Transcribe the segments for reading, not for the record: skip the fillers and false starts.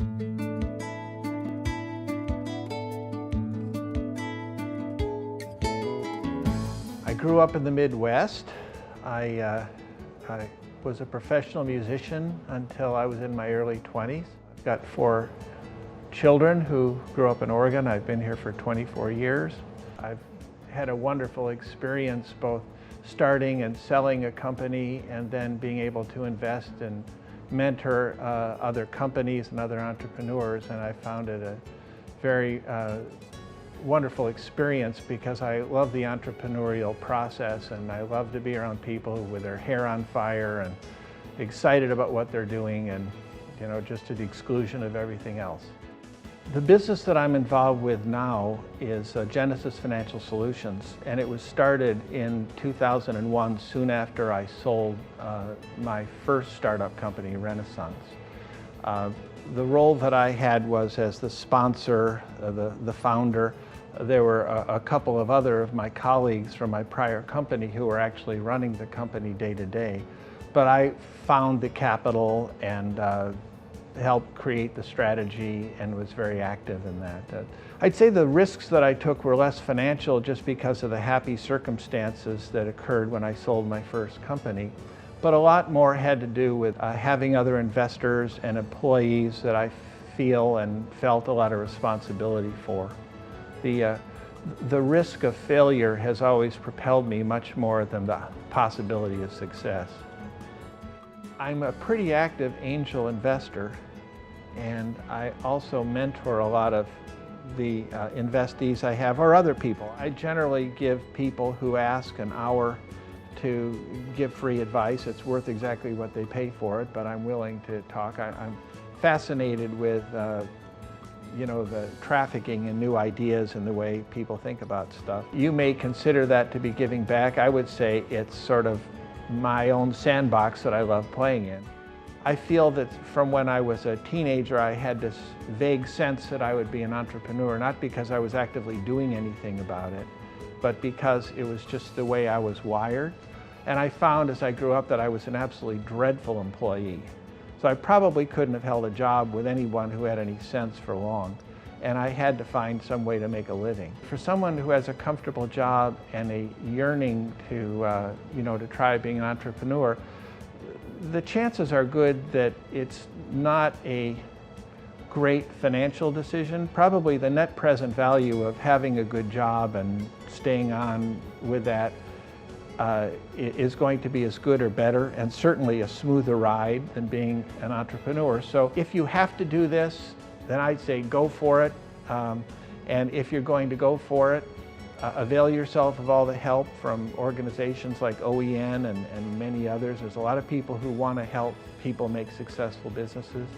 I grew up in the Midwest. I was a professional musician until I was in my early 20s. I've got 4 children who grew up in Oregon. I've been here for 24 years. I've had a wonderful experience both starting and selling a company and then being able to invest and mentor other companies and other entrepreneurs, and I found it a very wonderful experience because I love the entrepreneurial process and I love to be around people with their hair on fire and excited about what they're doing, and just to the exclusion of everything else. The business that I'm involved with now is Genesis Financial Solutions, and it was started in 2001, soon after I sold my first startup company, Renaissance. The role that I had was as the sponsor, the founder. There were a couple of other of my colleagues from my prior company who were actually running the company day to day. But I found the capital and helped create the strategy and was very active in that. I'd say the risks that I took were less financial just because of the happy circumstances that occurred when I sold my first company. But a lot more had to do with having other investors and employees that I feel and felt a lot of responsibility for. The risk of failure has always propelled me much more than the possibility of success. I'm a pretty active angel investor, and I also mentor a lot of the investees I have or other people. I generally give people who ask an hour to give free advice. It's worth exactly what they pay for it, but I'm willing to talk. I'm fascinated with the trafficking in new ideas and the way people think about stuff. You may consider that to be giving back. I would say it's sort of my own sandbox that I love playing in. I feel that from when I was a teenager, I had this vague sense that I would be an entrepreneur, not because I was actively doing anything about it, but because it was just the way I was wired. And I found as I grew up that I was an absolutely dreadful employee. So I probably couldn't have held a job with anyone who had any sense for long. And I had to find some way to make a living. For someone who has a comfortable job and a yearning to, to try being an entrepreneur, the chances are good that it's not a great financial decision. Probably the net present value of having a good job and staying on with that is going to be as good or better, and certainly a smoother ride than being an entrepreneur. So if you have to do this, then I'd say go for it. And if you're going to go for it, avail yourself of all the help from organizations like OEN and many others. There's a lot of people who want to help people make successful businesses.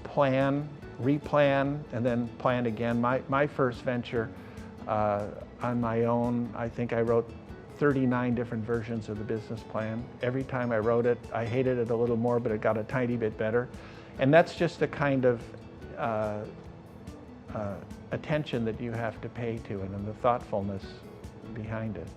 Plan, replan, and then plan again. My first venture on my own, I think I wrote 39 different versions of the business plan. Every time I wrote it, I hated it a little more, but it got a tiny bit better. And that's just the kind of attention that you have to pay to it and the thoughtfulness behind it.